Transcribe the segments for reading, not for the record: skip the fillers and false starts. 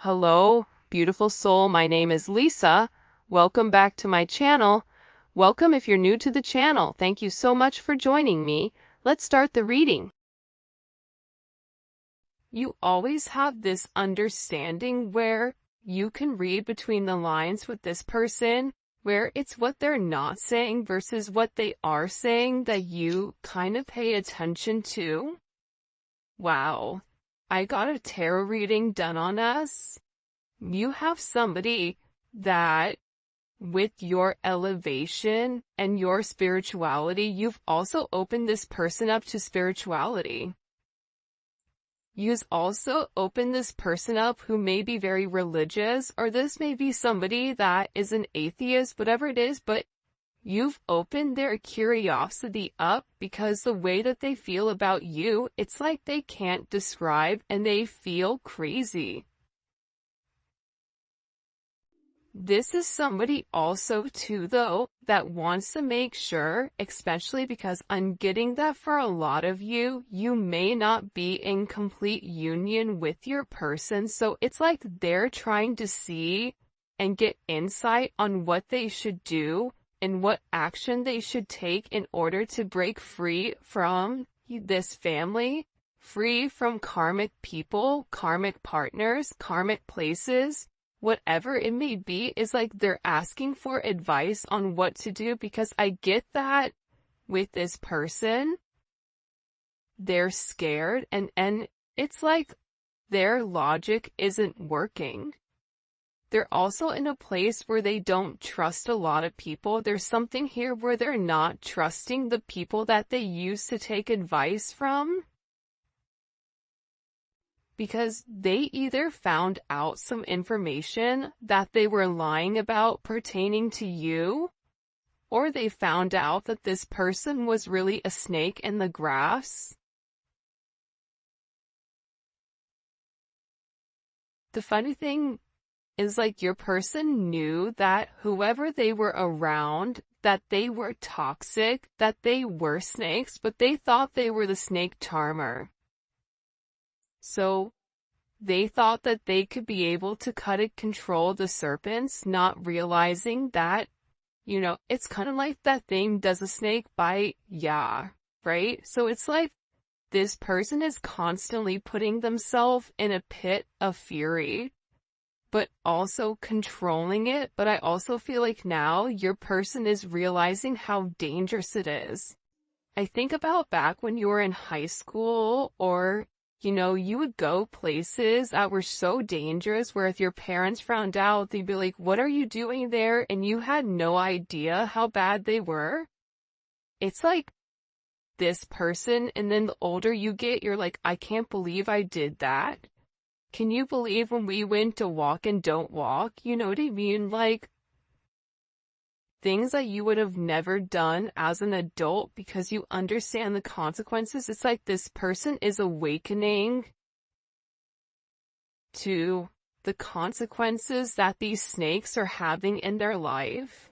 Hello, beautiful soul. My name is Lisa. Welcome back to my channel. Welcome if you're new to the channel. Thank you so much for joining me. Let's start the reading. You always have this understanding where you can read between the lines with this person, where it's what they're not saying versus what they are saying that you kind of pay attention to. Wow. I got a tarot reading done on us. You have somebody that, with your elevation and your spirituality, you've also opened this person up to spirituality. You've also opened this person up who may be very religious, or this may be somebody that is an atheist, whatever it is, but you've opened their curiosity up because the way that they feel about you, it's like they can't describe and they feel crazy. This is somebody also too though that wants to make sure, especially because I'm getting that for a lot of you, you may not be in complete union with your person, so it's like they're trying to see and get insight on what they should do and what action they should take in order to break free from this family, free from karmic people, karmic partners, karmic places. Whatever it may be, is like they're asking for advice on what to do, because I get that with this person, they're scared and it's like their logic isn't working. They're also in a place where they don't trust a lot of people. There's something here where they're not trusting the people that they used to take advice from, because they either found out some information that they were lying about pertaining to you, or they found out that this person was really a snake in the grass. The funny thing is, like, your person knew that whoever they were around, that they were toxic, that they were snakes, but they thought they were the snake charmer. So they thought that they could be able to cut and control the serpents, not realizing that, it's kind of like that thing, does a snake bite? Yeah, right? So it's like this person is constantly putting themselves in a pit of fury, but also controlling it. But I also feel like now your person is realizing how dangerous it is. I think about back when you were in high school, or you would go places that were so dangerous where if your parents found out, they'd be like, what are you doing there? And you had no idea how bad they were. It's like this person, and then the older you get, you're like, I can't believe I did that. Can you believe when we went to walk and don't walk? You know what I mean? Like, things that you would have never done as an adult because you understand the consequences. It's like this person is awakening to the consequences that these snakes are having in their life.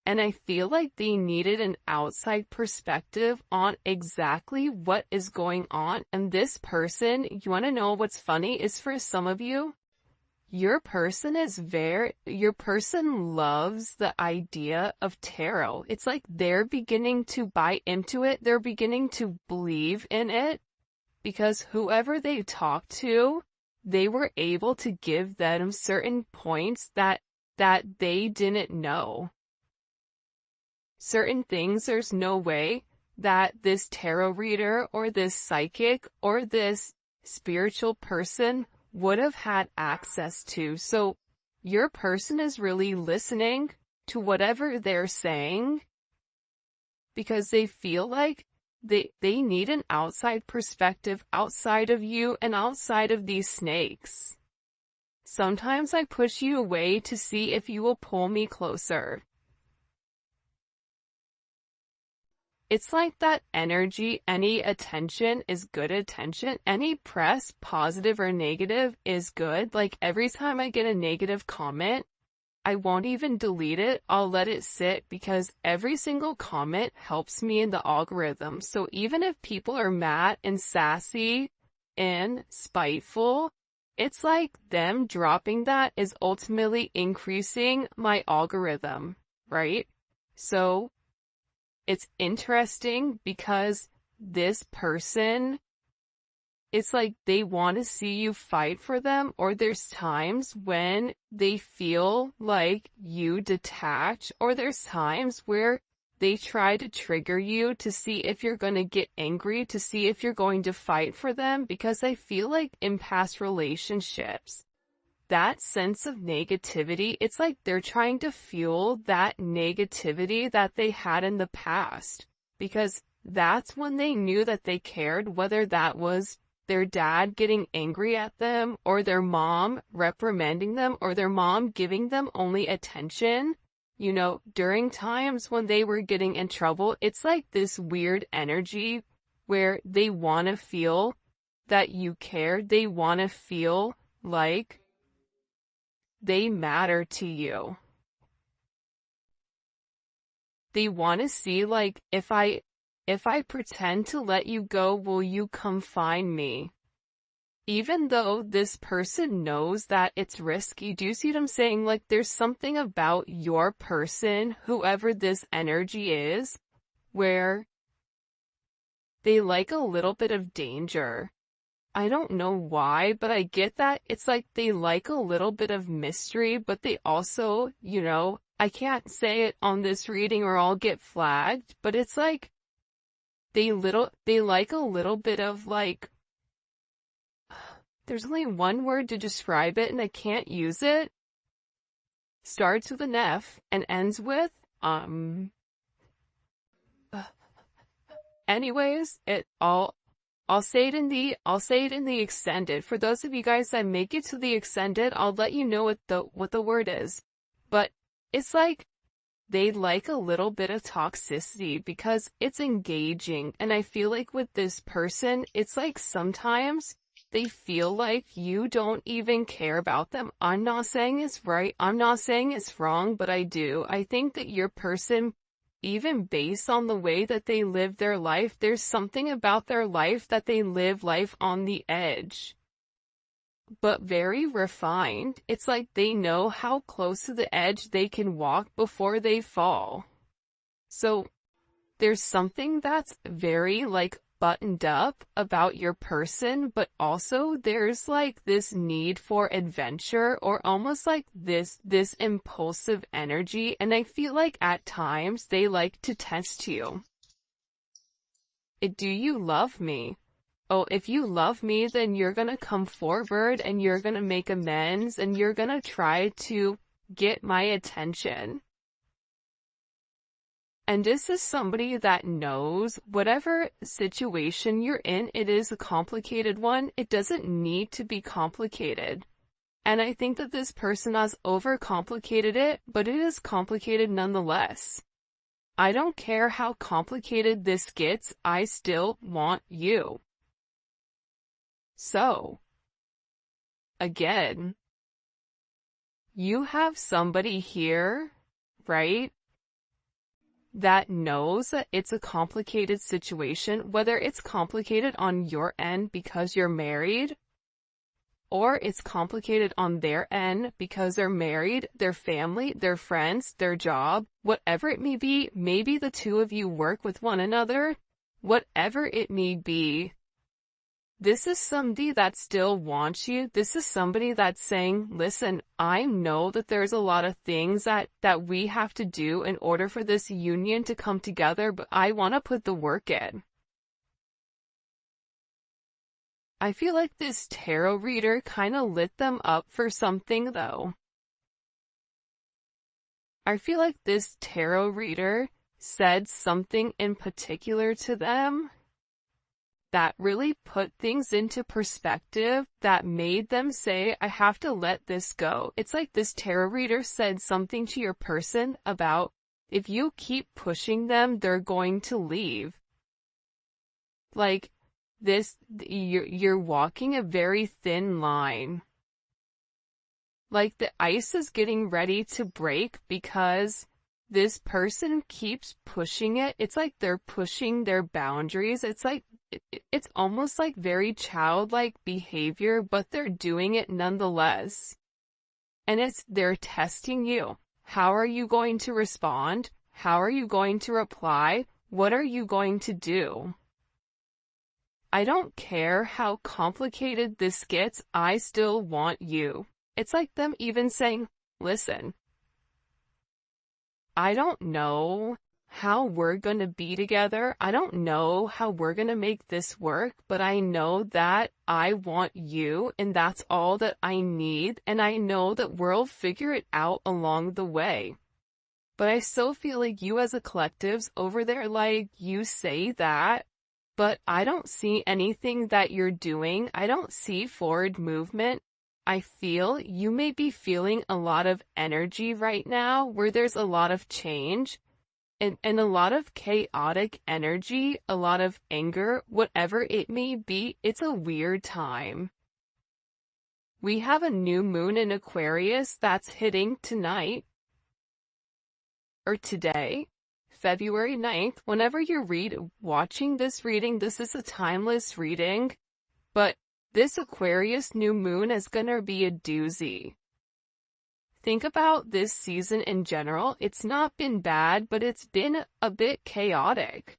And I feel like they needed an outside perspective on exactly what is going on. And this person, you want to know what's funny, is for some of you, your person loves the idea of tarot. It's like they're beginning to buy into it. They're beginning to believe in it because whoever they talked to, they were able to give them certain points that they didn't know. Certain things, there's no way that this tarot reader or this psychic or this spiritual person would have had access to. So your person is really listening to whatever they're saying because they feel like they need an outside perspective outside of you and outside of these snakes. Sometimes I push you away to see if you will pull me closer. It's like that energy, any attention is good attention. Any press, positive or negative, is good. Like every time I get a negative comment, I won't even delete it. I'll let it sit because every single comment helps me in the algorithm. So even if people are mad and sassy and spiteful, it's like them dropping that is ultimately increasing my algorithm, right? So it's interesting because this person, it's like they want to see you fight for them, or there's times when they feel like you detach, or there's times where they try to trigger you to see if you're going to get angry, to see if you're going to fight for them, because I feel like in past relationships, that sense of negativity, it's like they're trying to fuel that negativity that they had in the past, because that's when they knew that they cared, whether that was their dad getting angry at them, or their mom reprimanding them, or their mom giving them only attention. You know, during times when they were getting in trouble, it's like this weird energy where they want to feel that you care. They want to feel like they matter to you. They want to see, like, if I pretend to let you go, will you come find me? Even though this person knows that it's risky. Do you see what I'm saying? Like, there's something about your person, whoever this energy is, where they like a little bit of danger. I don't know why, but I get that. It's like they like a little bit of mystery, but they also, you know, I can't say it on this reading or I'll get flagged, but it's like they like a little bit of, like, there's only one word to describe it and I can't use it. Starts with an F and ends with, anyways, I'll say it in the extended. For those of you guys that make it to the extended, I'll let you know what the word is. But it's like they like a little bit of toxicity because it's engaging. And I feel like with this person, it's like sometimes they feel like you don't even care about them. I'm not saying it's right. I'm not saying it's wrong, but I do. I think that your person, even based on the way that they live their life, there's something about their life that they live life on the edge, but very refined. It's like they know how close to the edge they can walk before they fall. So there's something that's very, like, buttoned up about your person, but also there's like this need for adventure, or almost like this impulsive energy, and I feel like at times they like to test you. Do you love me? Oh, if you love me, then you're gonna come forward and you're gonna make amends and you're gonna try to get my attention. And this is somebody that knows whatever situation you're in, it is a complicated one. It doesn't need to be complicated. And I think that this person has overcomplicated it, but it is complicated nonetheless. I don't care how complicated this gets, I still want you. So, again, you have somebody here, right, that knows that it's a complicated situation, whether it's complicated on your end because you're married, or it's complicated on their end because they're married, their family, their friends, their job, whatever it may be. Maybe the two of you work with one another, whatever it may be. This is somebody that still wants you. This is somebody that's saying, listen, I know that there's a lot of things that we have to do in order for this union to come together, but I want to put the work in. I feel like this tarot reader kind of lit them up for something, though. I feel like this tarot reader said something in particular to them that really put things into perspective, that made them say, I have to let this go. It's like this tarot reader said something to your person about, if you keep pushing them, they're going to leave. Like, you're walking a very thin line. Like, the ice is getting ready to break because this person keeps pushing it. It's like they're pushing their boundaries. It's like it's almost like very childlike behavior, but they're doing it nonetheless. And they're testing you. How are you going to respond? How are you going to reply? What are you going to do? I don't care how complicated this gets, I still want you. It's like them even saying, listen, I don't know how we're gonna be together. I don't know how we're gonna make this work, but I know that I want you, and that's all that I need, and I know that we'll figure it out along the way. But I still feel like you as a collective's over there, like, you say that, but I don't see anything that you're doing. I don't see forward movement. I feel you may be feeling a lot of energy right now where there's a lot of change and a lot of chaotic energy, a lot of anger, whatever it may be. It's a weird time. We have a new moon in Aquarius that's hitting tonight or today, February 9th. Whenever you're watching this reading, this is a timeless reading, but this Aquarius new moon is gonna be a doozy. Think about this season in general. It's not been bad, but it's been a bit chaotic.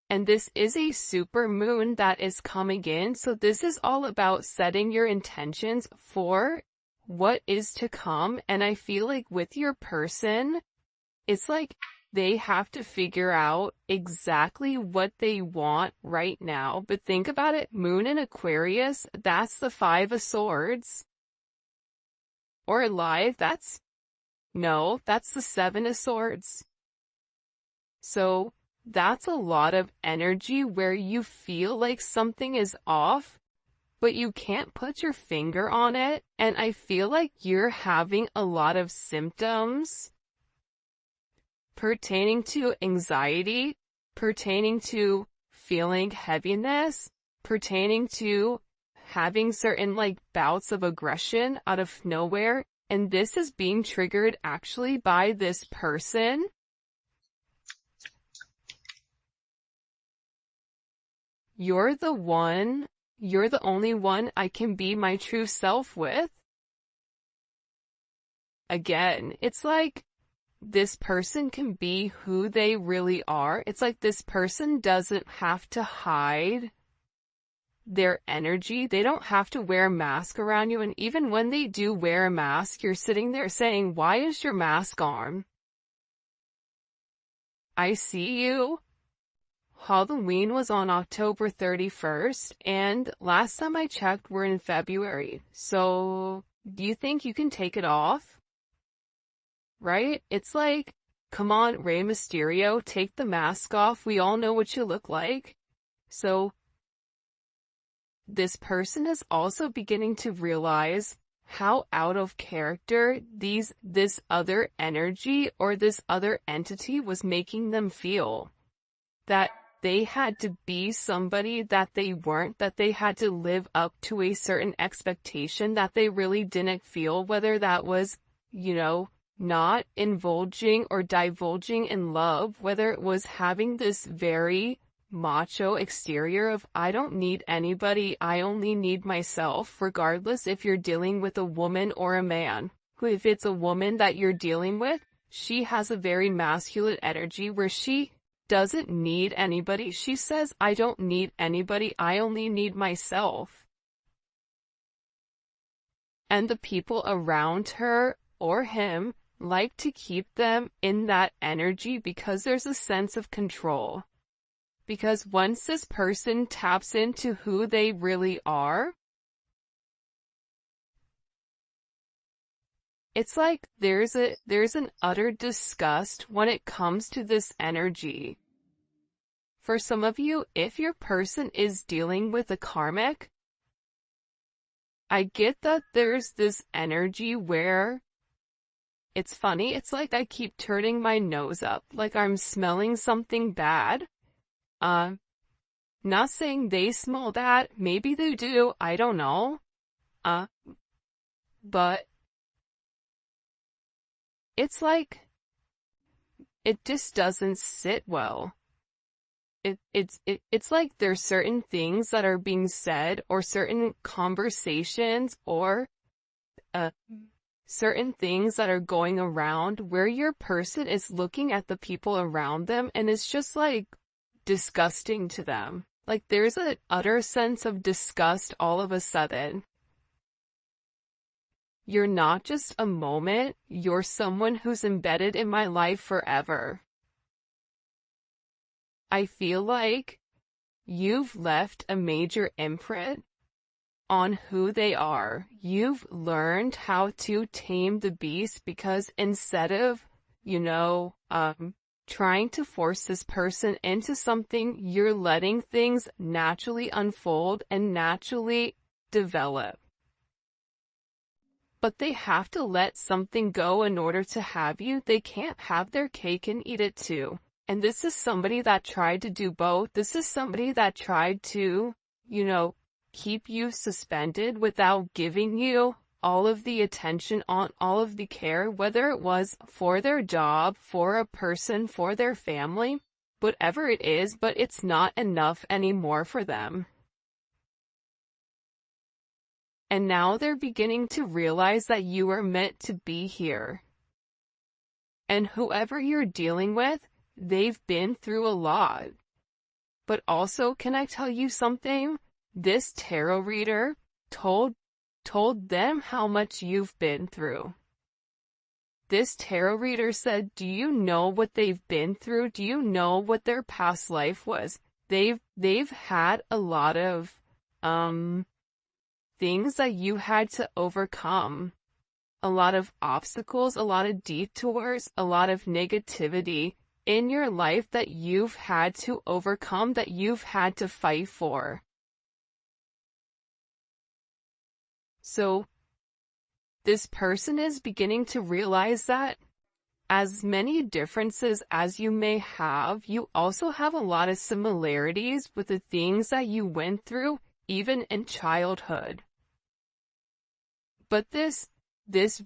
And this is a super moon that is coming in, so this is all about setting your intentions for what is to come. And I feel like with your person, it's like they have to figure out exactly what they want right now. But think about it, moon in Aquarius, that's the 5 of Swords. Or alive, that's the 7 of Swords. So that's a lot of energy where you feel like something is off, but you can't put your finger on it. And I feel like you're having a lot of symptoms pertaining to anxiety, pertaining to feeling heaviness, pertaining to having certain like bouts of aggression out of nowhere. And this is being triggered actually by this person. You're the only one I can be my true self with. Again, it's like this person can be who they really are. It's like this person doesn't have to hide their energy. They don't have to wear a mask around you. And even when they do wear a mask, you're sitting there saying, why is your mask on? I see you. Halloween was on October 31st, and last time I checked, we're in February. So, do you think you can take it off? Right? It's like, come on, Rey Mysterio, take the mask off. We all know what you look like. So, this person is also beginning to realize how out of character this other energy or this other entity was making them feel. That they had to be somebody that they weren't, that they had to live up to a certain expectation that they really didn't feel, whether that was, not indulging or divulging in love, whether it was having this very macho exterior of, I don't need anybody, I only need myself, regardless if you're dealing with a woman or a man. If it's a woman that you're dealing with, she has a very masculine energy where she doesn't need anybody. She says, I don't need anybody, I only need myself. And the people around her or him like to keep them in that energy because there's a sense of control. Because once this person taps into who they really are, it's like there's an utter disgust when it comes to this energy. For some of you, if your person is dealing with a karmic, I get that there's this energy where it's funny. It's like I keep turning my nose up, like I'm smelling something bad. Not saying they smell that. Maybe they do. I don't know. But it's like, it just doesn't sit well. it's like there's certain things that are being said, or certain conversations, or certain things that are going around where your person is looking at the people around them and it's just like disgusting to them. Like there's an utter sense of disgust all of a sudden. You're not just a moment, you're someone who's embedded in my life forever. I feel like you've left a major imprint on who they are. You've learned how to tame the beast, because instead of, trying to force this person into something, you're letting things naturally unfold and naturally develop. But they have to let something go in order to have you. They can't have their cake and eat it too. And this is somebody that tried to do both. This is somebody that tried to, keep you suspended without giving you all of the attention, on all of the care, whether it was for their job, for a person, for their family, whatever it is, but it's not enough anymore for them. And now they're beginning to realize that you are meant to be here. And whoever you're dealing with, they've been through a lot. But also, can I tell you something? This tarot reader told them how much you've been through. This tarot reader said, do you know what they've been through? Do you know what their past life was? They've had a lot of things that you had to overcome. A lot of obstacles, a lot of detours, a lot of negativity in your life that you've had to overcome, that you've had to fight for. So, this person is beginning to realize that as many differences as you may have, you also have a lot of similarities with the things that you went through, even in childhood. But this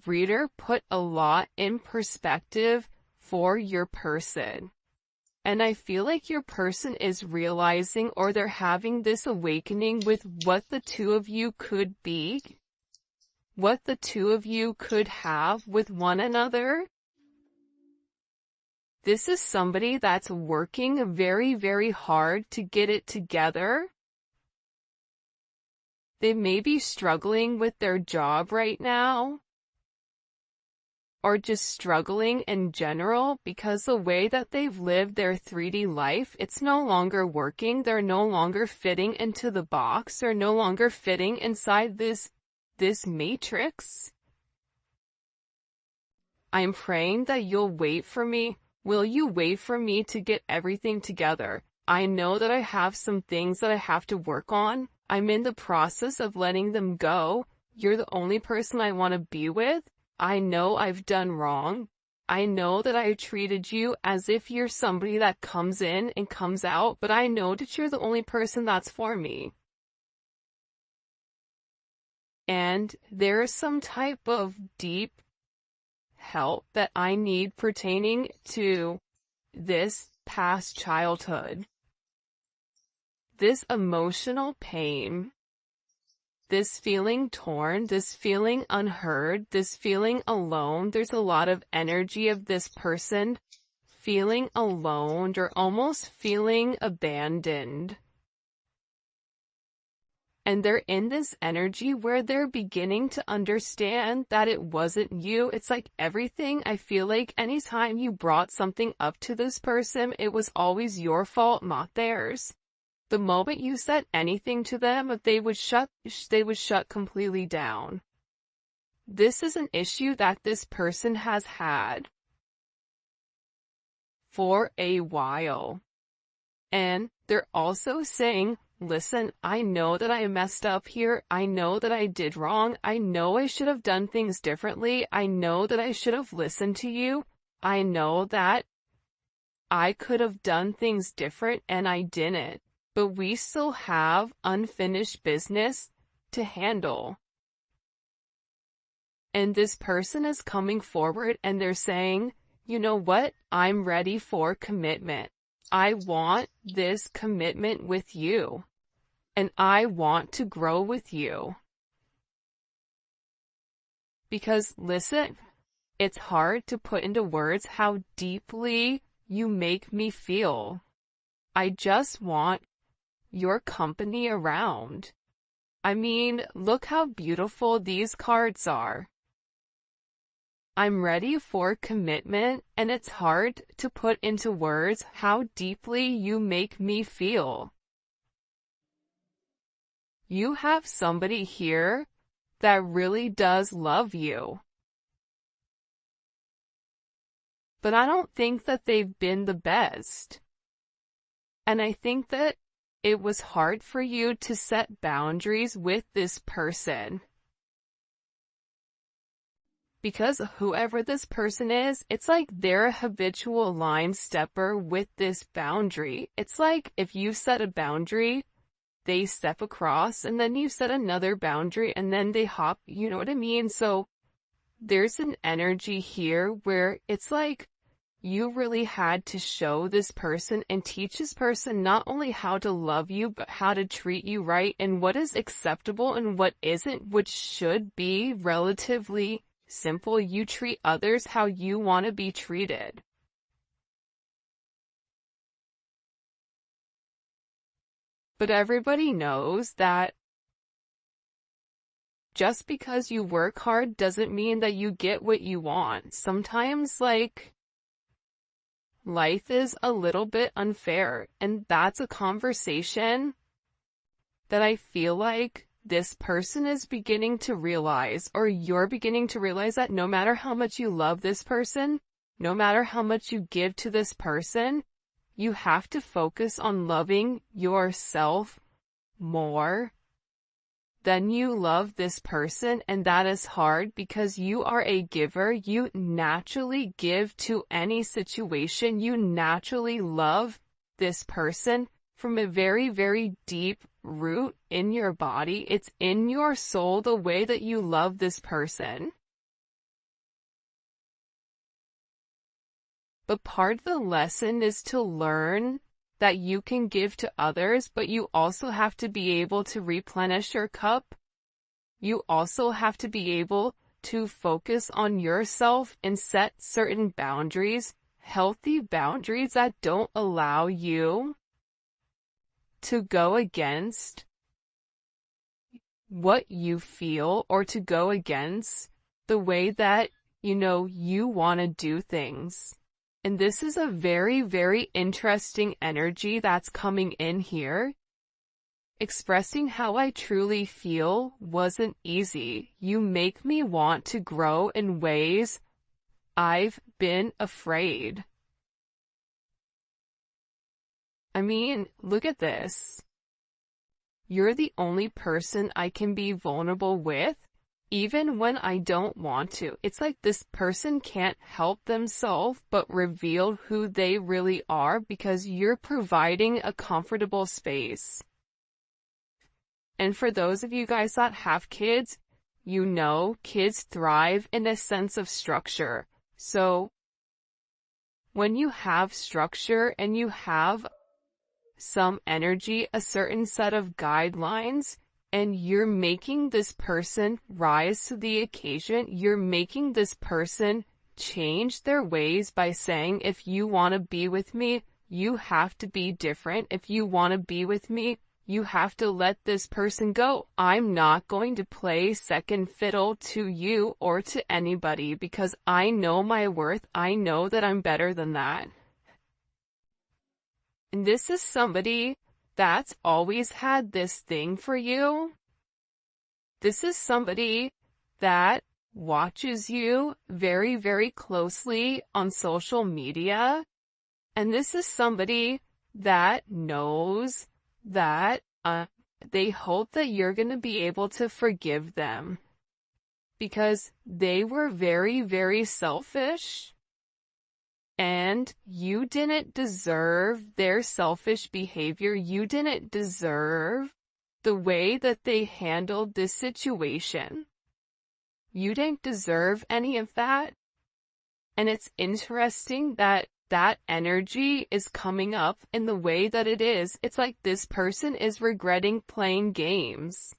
reader put a lot in perspective for your person. And I feel like your person is realizing, or they're having this awakening with what the two of you could be, what the two of you could have with one another. This is somebody that's working very, very hard to get it together. They may be struggling with their job right now, or just struggling in general, because the way that they've lived their 3D life, it's no longer working. They're no longer fitting into the box. They're no longer fitting inside this matrix. I'm praying that you'll wait for me. Will you wait for me to get everything together? I know that I have some things that I have to work on. I'm in the process of letting them go. You're the only person I want to be with. I know I've done wrong. I know that I treated you as if you're somebody that comes in and comes out, but I know that you're the only person that's for me. And there is some type of deep help that I need pertaining to this past childhood. This emotional pain, this feeling torn, this feeling unheard, this feeling alone. There's a lot of energy of this person feeling alone, or almost feeling abandoned. And they're in this energy where they're beginning to understand that it wasn't you. It's like everything, I feel like anytime you brought something up to this person, it was always your fault, not theirs. The moment you said anything to them, they would shut completely down. This is an issue that this person has had for a while. And they're also saying, listen, I know that I messed up here. I know that I did wrong. I know I should have done things differently. I know that I should have listened to you. I know that I could have done things different and I didn't. But we still have unfinished business to handle. And this person is coming forward and they're saying, you know what? I'm ready for commitment. I want this commitment with you, and I want to grow with you. Because listen, it's hard to put into words how deeply you make me feel. I just want your company around. I mean, look how beautiful these cards are. I'm ready for commitment, and it's hard to put into words how deeply you make me feel. You have somebody here that really does love you. But I don't think that they've been the best. And I think that it was hard for you to set boundaries with this person. Because whoever this person is, it's like they're a habitual line stepper with this boundary. It's like if you set a boundary, they step across, and then you set another boundary, and then they hop, you know what I mean? So there's an energy here where it's like you really had to show this person and teach this person not only how to love you, but how to treat you right, and what is acceptable and what isn't, which should be relatively simple. You treat others how you want to be treated. But everybody knows that just because you work hard doesn't mean that you get what you want. Sometimes, like, life is a little bit unfair, and that's a conversation that I feel like this person is beginning to realize, or you're beginning to realize, that no matter how much you love this person, no matter how much you give to this person, you have to focus on loving yourself more than you love this person. And that is hard because you are a giver. You naturally give to any situation. You naturally love this person from a very, very deep root in your body. It's in your soul, the way that you love this person. But part of the lesson is to learn that you can give to others, but you also have to be able to replenish your cup. You also have to be able to focus on yourself and set certain boundaries, healthy boundaries that don't allow you to go against what you feel, or to go against the way that, you want to do things. And this is a very, very interesting energy that's coming in here. Expressing how I truly feel wasn't easy. You make me want to grow in ways I've been afraid. I mean, look at this. You're the only person I can be vulnerable with, even when I don't want to. It's like this person can't help themselves but reveal who they really are, because you're providing a comfortable space. And for those of you guys that have kids, kids thrive in a sense of structure. So when you have structure and you have some energy, a certain set of guidelines, and you're making this person rise to the occasion, you're making this person change their ways by saying, if you want to be with me, you have to be different. If you want to be with me, you have to let this person go. I'm not going to play second fiddle to you or to anybody, because I know my worth. I know that I'm better than that. And this is somebody that's always had this thing for you. This is somebody that watches you very, very closely on social media. And this is somebody that knows that they hope that you're going to be able to forgive them, because they were very, very selfish. And you didn't deserve their selfish behavior. You didn't deserve the way that they handled this situation. You didn't deserve any of that. And it's interesting that that energy is coming up in the way that it is. It's like this person is regretting playing games.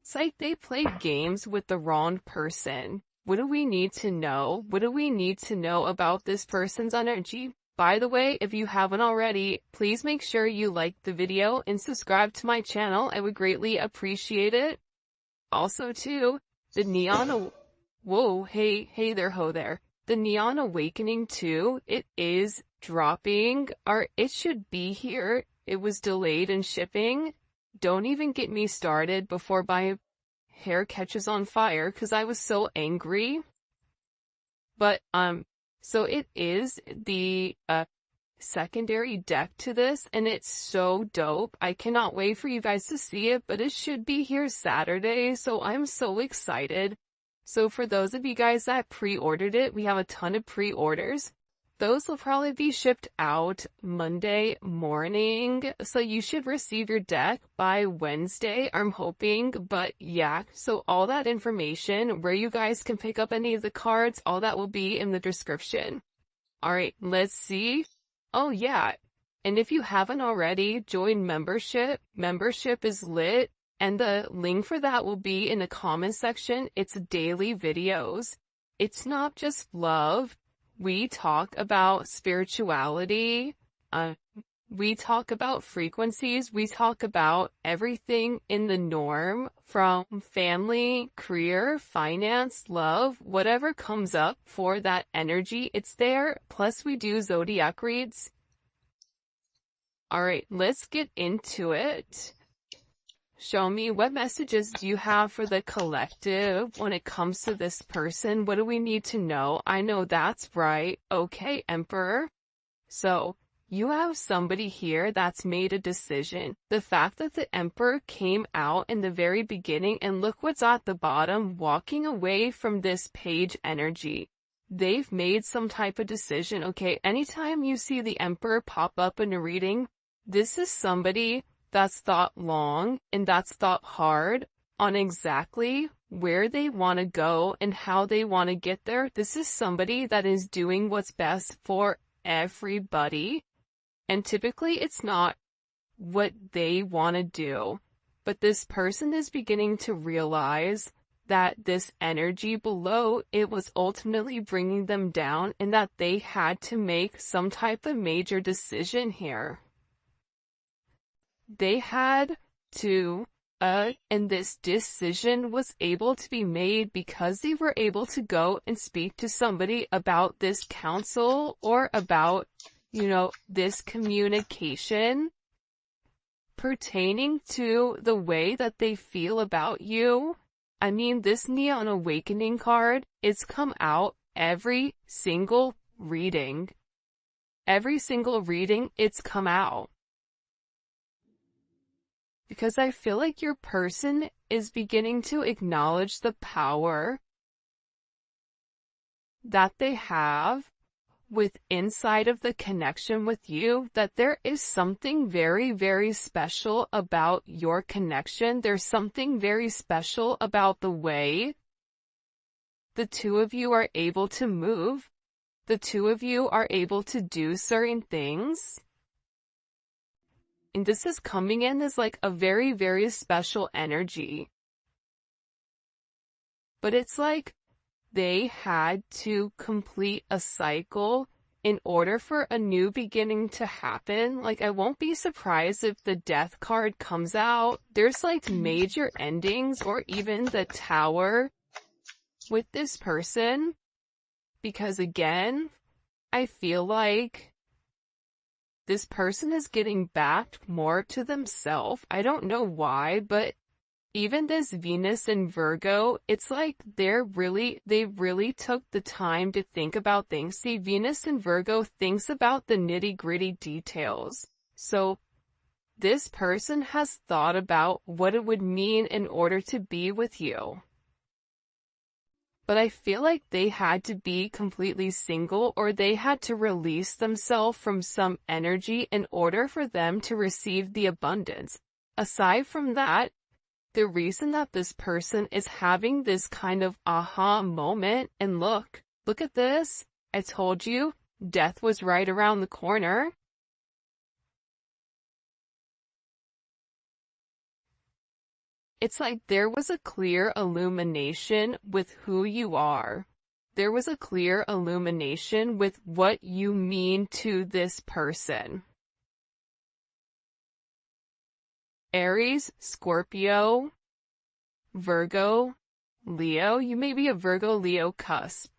It's like they played games with the wrong person. What do we need to know? What do we need to know about this person's energy? By the way, if you haven't already, please make sure you like the video and subscribe to my channel. I would greatly appreciate it. Also, too, the Neon... Whoa, hey there, ho there. The Neon Awakening, too, it is dropping, or it should be here. It was delayed in shipping. Don't even get me started before my hair catches on fire, because I was so angry. But, so it is the, secondary deck to this, and it's so dope. I cannot wait for you guys to see it, but it should be here Saturday, so I'm so excited. So for those of you guys that pre-ordered it, we have a ton of pre-orders. Those will probably be shipped out Monday morning, so you should receive your deck by Wednesday, I'm hoping. But yeah, so all that information, where you guys can pick up any of the cards, all that will be in the description. Alright, let's see. Oh yeah, and if you haven't already, join membership. Membership is lit, and the link for that will be in the comment section. It's daily videos. It's not just love. We talk about spirituality. We talk about frequencies. We talk about everything in the norm, from family, career, finance, love, whatever comes up for that energy, it's there. Plus we do zodiac reads. Alright, let's get into it. Show me, what messages do you have for the collective when it comes to this person? What do we need to know? I know that's right. Okay, Emperor. So, you have somebody here that's made a decision. The fact that the Emperor came out in the very beginning, and look what's at the bottom, walking away from this page energy. They've made some type of decision, okay? Anytime you see the Emperor pop up in a reading, this is somebody that's thought long and that's thought hard on exactly where they want to go and how they want to get there. This is somebody that is doing what's best for everybody. And typically it's not what they want to do. But this person is beginning to realize that this energy below, it was ultimately bringing them down, and that they had to make some type of major decision here. They had to, and this decision was able to be made because they were able to go and speak to somebody about this counsel, or about, you know, this communication pertaining to the way that they feel about you. I mean, this Neon Awakening card, it's come out every single reading. Every single reading, it's come out. Because I feel like your person is beginning to acknowledge the power that they have with inside of the connection with you, that there is something very, very special about your connection. There's something very special about the way the two of you are able to move. The two of you are able to do certain things. And this is coming in as like a very, very special energy. But it's like they had to complete a cycle in order for a new beginning to happen. Like, I won't be surprised if the Death card comes out. There's like major endings, or even the Tower with this person. Because again, I feel like this person is getting back more to themselves. I don't know why, but even this Venus and Virgo, it's like they really took the time to think about things. See, Venus and Virgo thinks about the nitty-gritty details. So this person has thought about what it would mean in order to be with you. But I feel like they had to be completely single, or they had to release themselves from some energy in order for them to receive the abundance. Aside from that, the reason that this person is having this kind of aha moment, and look at this, I told you, death was right around the corner. It's like there was a clear illumination with who you are. There was a clear illumination with what you mean to this person. Aries, Scorpio, Virgo, Leo. You may be a Virgo-Leo cusp.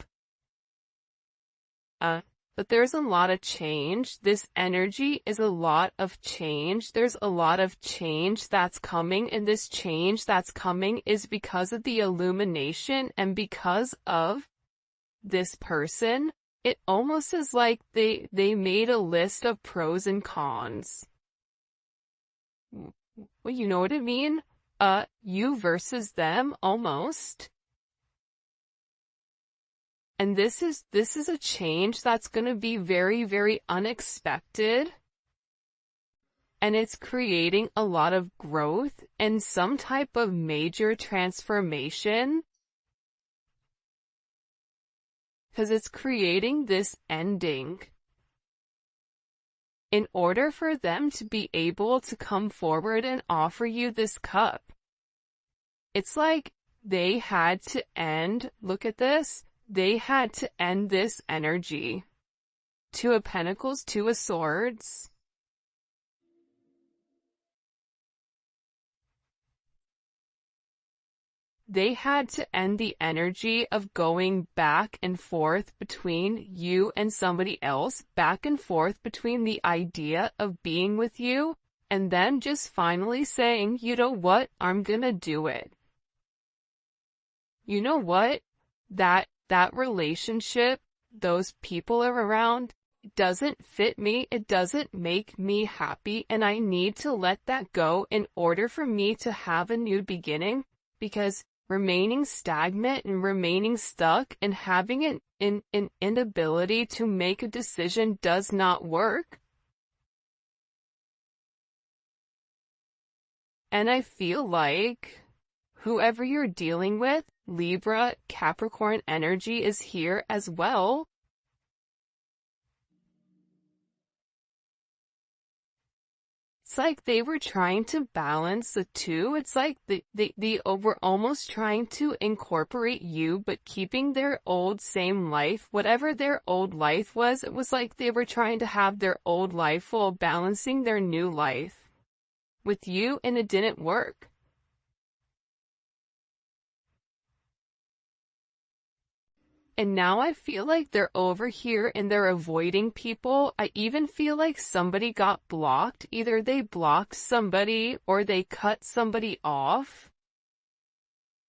But there's a lot of change. This energy is a lot of change. There's a lot of change that's coming, and this change that's coming is because of the illumination and because of this person. It almost is like they made a list of pros and cons. Well, you know what I mean? You versus them, almost. And this is a change that's going to be very, very unexpected. And it's creating a lot of growth and some type of major transformation. Because it's creating this ending. In order for them to be able to come forward and offer you this cup, it's like they had to end, look at this, they had to end this energy. Two of Pentacles, Two of Swords. They had to end the energy of going back and forth between you and somebody else, back and forth between the idea of being with you, and then just finally saying, you know what, I'm gonna do it. You know what? That relationship, those people are around, it doesn't fit me, it doesn't make me happy, and I need to let that go in order for me to have a new beginning, because remaining stagnant and remaining stuck and having an inability to make a decision does not work. And I feel like whoever you're dealing with, Libra, Capricorn energy is here as well. It's like they were trying to balance the two. It's like they were almost trying to incorporate you, but keeping their old same life. Whatever their old life was, it was like they were trying to have their old life while balancing their new life with you, and it didn't work. And now I feel like they're over here and they're avoiding people. I even feel like somebody got blocked. Either they blocked somebody or they cut somebody off.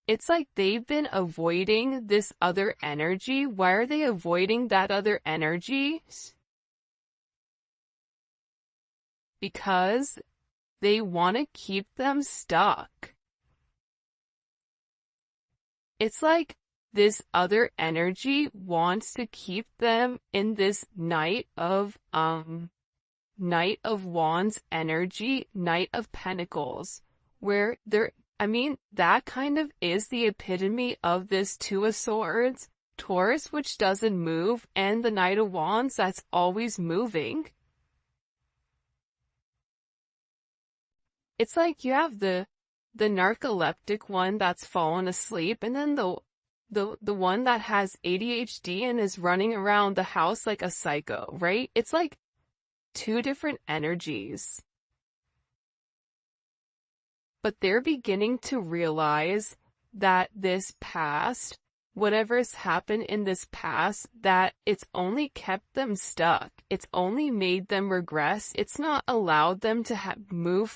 It's like they've been avoiding this other energy. Why are they avoiding that other energy? Because they want to keep them stuck. It's like this other energy wants to keep them in this Knight of Wands energy, Knight of Pentacles, where that kind of is the epitome of this Two of Swords, Taurus, which doesn't move, and the Knight of Wands that's always moving. It's like you have the narcoleptic one that's fallen asleep, and then the one that has ADHD and is running around the house like a psycho, right? It's like two different energies. But they're beginning to realize that this past, whatever's happened in this past, that it's only kept them stuck. It's only made them regress. It's not allowed them to move